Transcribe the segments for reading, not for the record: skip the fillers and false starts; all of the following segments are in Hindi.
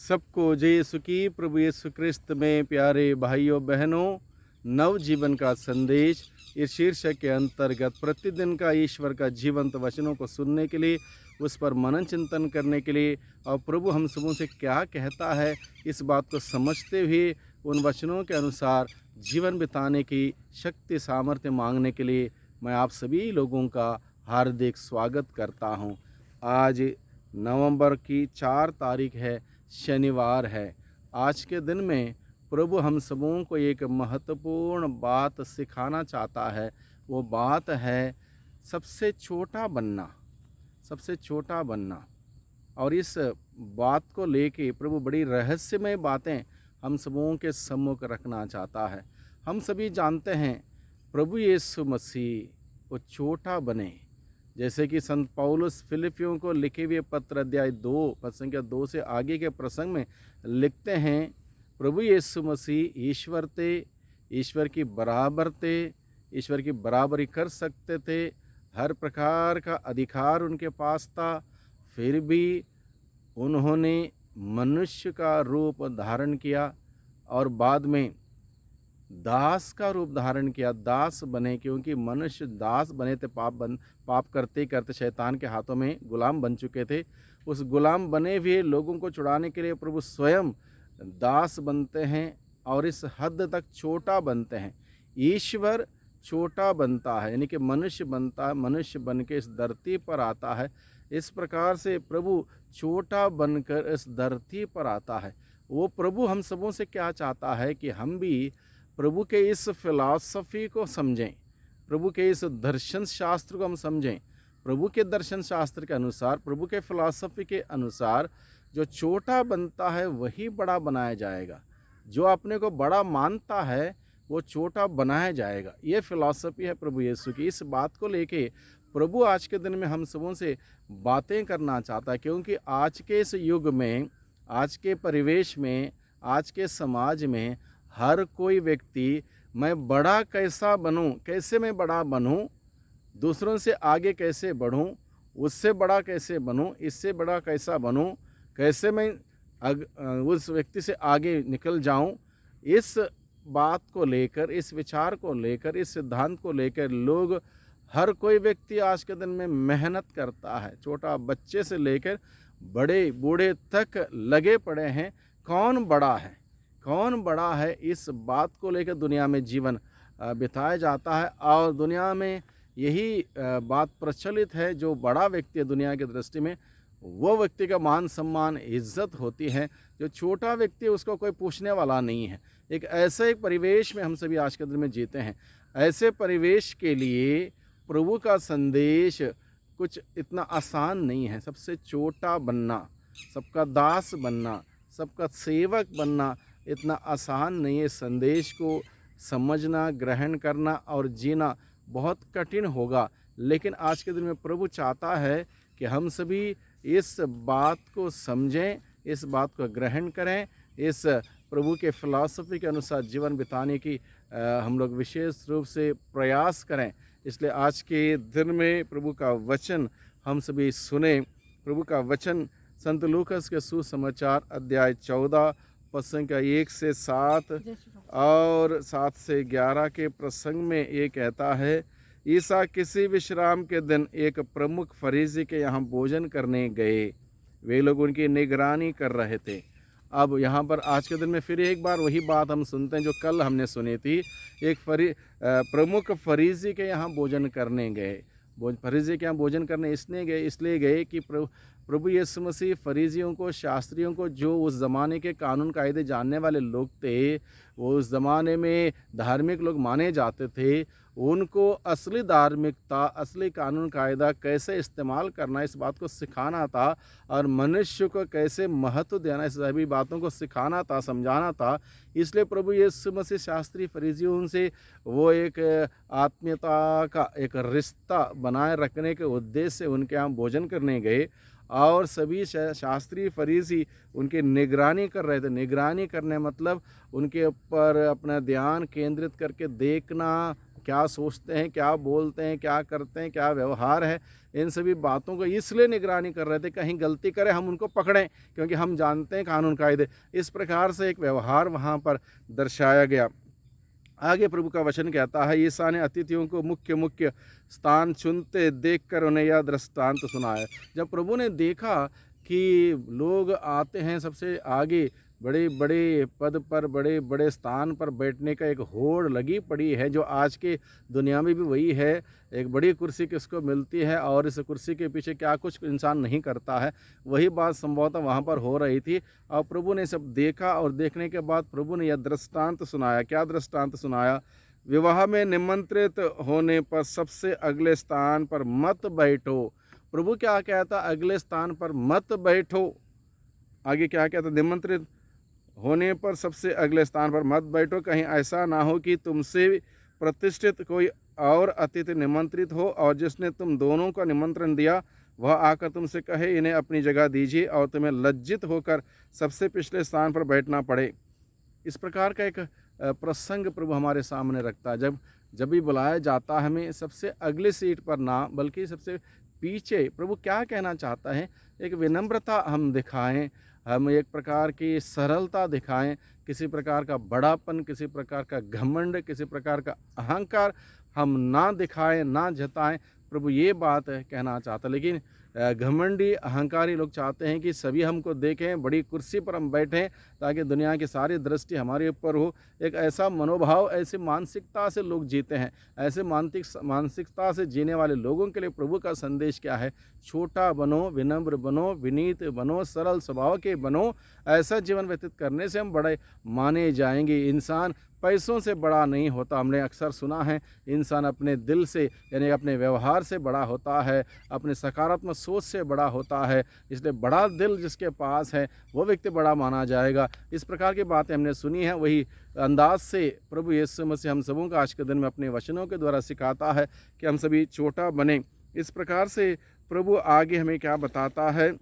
सबको जय यीशु की। प्रभु यीशु क्रिस्त में प्यारे भाइयों बहनों, नव जीवन का संदेश इस शीर्षक के अंतर्गत प्रतिदिन का ईश्वर का जीवंत वचनों को सुनने के लिए, उस पर मनन चिंतन करने के लिए और प्रभु हम सबों से क्या कहता है इस बात को समझते हुए उन वचनों के अनुसार जीवन बिताने की शक्ति सामर्थ्य मांगने के लिए मैं आप सभी लोगों का हार्दिक स्वागत करता हूं। आज नवंबर की 4 तारीख है, शनिवार है। आज के दिन में प्रभु हम सबों को एक महत्वपूर्ण बात सिखाना चाहता है। वो बात है सबसे छोटा बनना, सबसे छोटा बनना। और इस बात को लेके प्रभु बड़ी रहस्यमय बातें हम सबों के सम्मुख रखना चाहता है। हम सभी जानते हैं प्रभु यीशु मसीह वो छोटा बने, जैसे कि संत पौलुस फिलिपियों को लिखे हुए पत्र अध्याय 2 पद संख्या 2 से आगे के प्रसंग में लिखते हैं, प्रभु यीशु मसीह ईश्वर थे, ईश्वर की बराबर थे, ईश्वर की बराबरी कर सकते थे, हर प्रकार का अधिकार उनके पास था, फिर भी उन्होंने मनुष्य का रूप धारण किया और बाद में दास का रूप धारण किया, दास बने। क्योंकि मनुष्य दास बने थे, पाप करते करते शैतान के हाथों में गुलाम बन चुके थे। उस गुलाम बने हुए लोगों को छुड़ाने के लिए प्रभु स्वयं दास बनते हैं और इस हद तक छोटा बनते हैं। ईश्वर छोटा बनता है, यानी कि मनुष्य बनता है, मनुष्य बन के इस धरती पर आता है। इस प्रकार से प्रभु छोटा बनकर इस धरती पर आता है। वो प्रभु हम सबों से क्या चाहता है कि हम भी प्रभु के इस फिलॉसफी को समझें, प्रभु के इस दर्शन शास्त्र को हम समझें। प्रभु के दर्शन शास्त्र के अनुसार, प्रभु के फिलॉसफी के अनुसार जो छोटा बनता है वही बड़ा बनाया जाएगा। जो अपने को बड़ा मानता है वो छोटा बनाया जाएगा। ये फिलॉसफी है प्रभु यीशु की। इस बात को लेके प्रभु आज के दिन में हम सबों से बातें करना चाहता है। क्योंकि आज के इस युग में, आज के परिवेश में, आज के समाज में हर कोई व्यक्ति मैं बड़ा कैसा बनूं, कैसे मैं बड़ा बनूं, दूसरों से आगे कैसे बढ़ूं, उससे बड़ा कैसे बनूं, इससे बड़ा कैसा बनूं, कैसे मैं उस व्यक्ति से आगे निकल जाऊं। इस बात को लेकर, इस विचार को लेकर, इस सिद्धांत को लेकर लोग, हर कोई व्यक्ति आज के दिन में मेहनत करता है। छोटा बच्चे से लेकर बड़े बूढ़े तक लगे पड़े हैं। कौन बड़ा है, कौन बड़ा है, इस बात को लेकर दुनिया में जीवन बिताया जाता है। और दुनिया में यही बात प्रचलित है, जो बड़ा व्यक्ति है दुनिया की दृष्टि में, वो व्यक्ति का मान सम्मान इज्जत होती है। जो छोटा व्यक्ति है उसको कोई पूछने वाला नहीं है। एक ऐसे एक परिवेश में हम सभी आज के दिन में जीते हैं। ऐसे परिवेश के लिए प्रभु का संदेश कुछ इतना आसान नहीं है। सबसे छोटा बनना, सबका दास बनना, सबका सेवक बनना इतना आसान नहीं है। संदेश को समझना, ग्रहण करना और जीना बहुत कठिन होगा। लेकिन आज के दिन में प्रभु चाहता है कि हम सभी इस बात को समझें, इस बात को ग्रहण करें, इस प्रभु के फिलॉसफी के अनुसार जीवन बिताने की हम लोग विशेष रूप से प्रयास करें। इसलिए आज के दिन में प्रभु का वचन हम सभी सुने। प्रभु का वचन संत लूकास के सुसमाचार अध्याय 14 पद संख्या 1 से 7 और 7 से 11 के प्रसंग में ये कहता है, ईसा किसी विश्राम के दिन एक प्रमुख फरीसी के यहाँ भोजन करने गए। वे लोग उनकी निगरानी कर रहे थे। अब यहाँ पर आज के दिन में फिर एक बार वही बात हम सुनते हैं जो कल हमने सुनी थी। एक प्रमुख फरीसी के यहाँ भोजन करने गए। फरीसी के यहाँ भोजन करने इसलिए गए कि प्रभु यीशु मसीह फरीसियों को, शास्त्रियों को, जो उस ज़माने के कानून कायदे जानने वाले लोग थे, वो उस ज़माने में धार्मिक लोग माने जाते थे, उनको असली धार्मिकता, असली कानून कायदा कैसे इस्तेमाल करना, इस बात को सिखाना था। और मनुष्य को कैसे महत्व देना, इस सभी बातों को सिखाना था, समझाना था। इसलिए प्रभु यीशु मसीह शास्त्री फरीसियों से वो एक आत्मीयता का एक रिश्ता बनाए रखने के उद्देश्य से उनके यहाँ भोजन करने गए। और सभी शास्त्री फरीसी उनकी निगरानी कर रहे थे। निगरानी करने मतलब उनके ऊपर अपना ध्यान केंद्रित करके देखना, क्या सोचते हैं, क्या बोलते हैं, क्या करते हैं, क्या व्यवहार है, इन सभी बातों को इसलिए निगरानी कर रहे थे, कहीं गलती करें हम उनको पकड़ें, क्योंकि हम जानते हैं कानून कायदे। इस प्रकार से एक व्यवहार वहाँ पर दर्शाया गया। आगे प्रभु का वचन कहता है, ईसा ने अतिथियों को मुख्य मुख्य स्थान चुनते देखकर उन्हें यह दृष्टांत सुनाया। जब प्रभु ने देखा कि लोग आते हैं सबसे आगे, बड़े बड़े पद पर, बड़े बड़े स्थान पर बैठने का एक होड़ लगी पड़ी है, जो आज के दुनिया में भी वही है। एक बड़ी कुर्सी किसको मिलती है और इस कुर्सी के पीछे क्या कुछ इंसान नहीं करता है, वही बात संभवतः वहाँ पर हो रही थी। और प्रभु ने सब देखा और देखने के बाद प्रभु ने यह दृष्टांत सुनाया। क्या दृष्टांत सुनाया? विवाह में निमंत्रित होने पर सबसे अगले स्थान पर मत बैठो। प्रभु क्या कहता? अगले स्थान पर मत बैठो। आगे क्या कहता? निमंत्रित होने पर सबसे अगले स्थान पर मत बैठो, कहीं ऐसा ना हो कि तुमसे प्रतिष्ठित कोई और अतिथि निमंत्रित हो और जिसने तुम दोनों का निमंत्रण दिया वह आकर तुमसे कहे इन्हें अपनी जगह दीजिए, और तुम्हें लज्जित होकर सबसे पिछले स्थान पर बैठना पड़े। इस प्रकार का एक प्रसंग प्रभु हमारे सामने रखता है। जब भी बुलाया जाता है हमें सबसे अगली सीट पर ना, बल्कि सबसे पीछे। प्रभु क्या कहना चाहता है? एक विनम्रता हम दिखाएं, हम एक प्रकार की सरलता दिखाएं, किसी प्रकार का बड़ापन, किसी प्रकार का घमंड, किसी प्रकार का अहंकार हम ना दिखाएं, ना जताएं। प्रभु ये बात कहना चाहता। लेकिन घमंडी अहंकारी लोग चाहते हैं कि सभी हमको देखें, बड़ी कुर्सी पर हम बैठें, ताकि दुनिया की सारी दृष्टि हमारे ऊपर हो। एक ऐसा मनोभाव, ऐसी मानसिकता से लोग जीते हैं। ऐसे मानसिकता से जीने वाले लोगों के लिए प्रभु का संदेश क्या है? छोटा बनो, विनम्र बनो, विनीत बनो, सरल स्वभाव के बनो। ऐसा जीवन व्यतीत करने से हम बड़े माने जाएंगे। इंसान पैसों से बड़ा नहीं होता। हमने अक्सर सुना है, इंसान अपने दिल से, यानी अपने व्यवहार से बड़ा होता है, अपने सकारात्मक सोच से बड़ा होता है। इसलिए बड़ा दिल जिसके पास है वो व्यक्ति बड़ा माना जाएगा। इस प्रकार की बातें हमने सुनी हैं। वही अंदाज से प्रभु यीशु मसीह हम सबों को आज के दिन में अपने वचनों के द्वारा सिखाता है कि हम सभी छोटा बने। इस प्रकार से प्रभु आगे हमें क्या बताता है?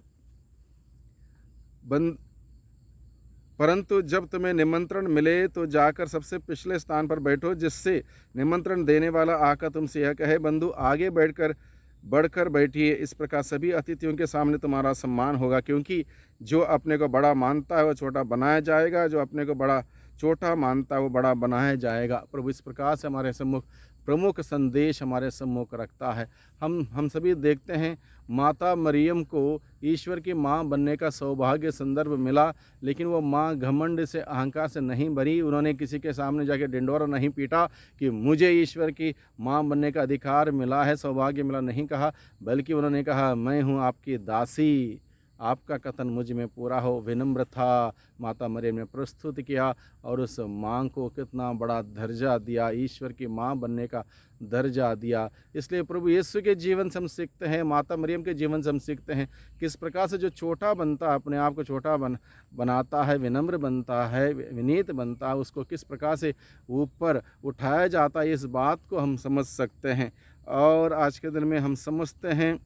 परंतु जब तुम्हें निमंत्रण मिले तो जाकर सबसे पिछले स्थान पर बैठो, जिससे निमंत्रण देने वाला आकर तुमसे यह कहे, बंधु आगे बढ़कर बैठिए। इस प्रकार सभी अतिथियों के सामने तुम्हारा सम्मान होगा, क्योंकि जो अपने को बड़ा मानता है वह छोटा बनाया जाएगा, जो अपने को बड़ा छोटा मानता है वो बड़ा बनाया जाएगा। प्रभु इस प्रकार से हमारे सम्मुख प्रमुख संदेश हमारे सम्मुख रखता है। हम सभी देखते हैं, माता मरियम को ईश्वर की माँ बनने का सौभाग्य संदर्भ मिला, लेकिन वो माँ घमंड से, अहंकार से नहीं बनी। उन्होंने किसी के सामने जाके डिंडोरा नहीं पीटा कि मुझे ईश्वर की माँ बनने का अधिकार मिला है, सौभाग्य मिला, नहीं कहा। बल्कि उन्होंने कहा, मैं हूँ आपकी दासी, आपका कथन मुझ में पूरा हो। विनम्र था माता मरियम ने प्रस्तुत किया और उस माँ को कितना बड़ा दर्जा दिया, ईश्वर की माँ बनने का दर्जा दिया। इसलिए प्रभु यीशु के जीवन से हम सीखते हैं, माता मरियम के जीवन से हम सीखते हैं किस प्रकार से जो छोटा बनता है, अपने आप को छोटा बनाता है, विनम्र बनता है, विनीत बनता है, उसको किस प्रकार से ऊपर उठाया जाता है। इस बात को हम समझ सकते हैं। और आज के दिन में हम समझते हैं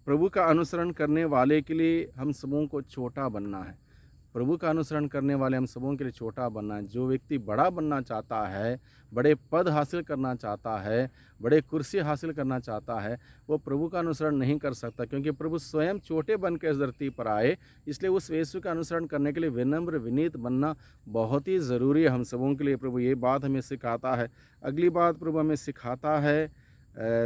प्रभु का अनुसरण करने वाले के लिए हम सबों को छोटा बनना है। प्रभु का अनुसरण करने वाले हम सबों के लिए छोटा बनना है। जो व्यक्ति बड़ा बनना चाहता है, बड़े पद हासिल करना चाहता है, बड़े कुर्सी हासिल करना चाहता है, वो प्रभु का अनुसरण नहीं कर सकता, क्योंकि प्रभु स्वयं छोटे बन के इस धरती पर आए। इसलिए उस यीशु का अनुसरण करने के लिए विनम्र विनीत बनना बहुत ही ज़रूरी है हम सबों के लिए। प्रभु ये बात हमें सिखाता है। अगली बात प्रभु हमें सिखाता है,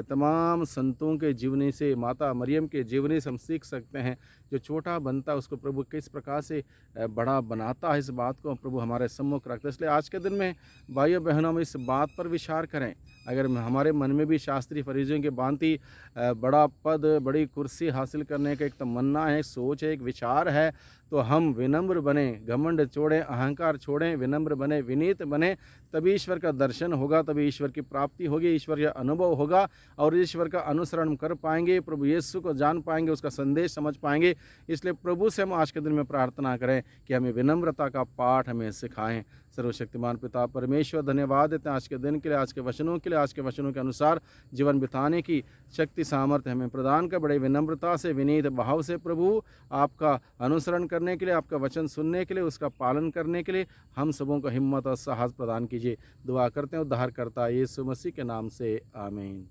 तमाम संतों के जीवनी से, माता मरियम के जीवनी से हम सीख सकते हैं। जो छोटा बनता है उसको प्रभु किस प्रकार से बड़ा बनाता है, इस बात को प्रभु हमारे सम्मुख रखते हैं। इसलिए आज के दिन में भाइयों बहनों में इस बात पर विचार करें। अगर हमारे मन में भी शास्त्री फरीसियों के भांति बड़ा पद, बड़ी कुर्सी हासिल करने का एक तमन्ना है, सोच है, एक विचार है, तो हम विनम्र बने, घमंड छोड़ें, अहंकार छोड़ें, विनम्र बने, विनीत बने। तभी ईश्वर का दर्शन होगा, तभी ईश्वर की प्राप्ति होगी, ईश्वर का अनुभव होगा। होगा और ईश्वर का अनुसरण कर पाएंगे, प्रभु यीशु को जान पाएंगे, उसका संदेश समझ पाएंगे। इसलिए प्रभु से हम आज के दिन में प्रार्थना करें कि हमें विनम्रता का पाठ हमें सिखाएं। सर्वशक्तिमान पिता परमेश्वर, धन्यवाद देते हैं आज के दिन के लिए, आज के वचनों के लिए, आज के वचनों के अनुसार जीवन बिताने की शक्ति सामर्थ्य हमें प्रदान कर। बड़े विनम्रता से, विनीत भाव से प्रभु आपका अनुसरण करने के लिए, आपका वचन सुनने के लिए, उसका पालन करने के लिए हम सबों को हिम्मत और साहस प्रदान कीजिए। दुआ करते हैं उद्धारकर्ता यीशु मसीह के नाम से, आमीन।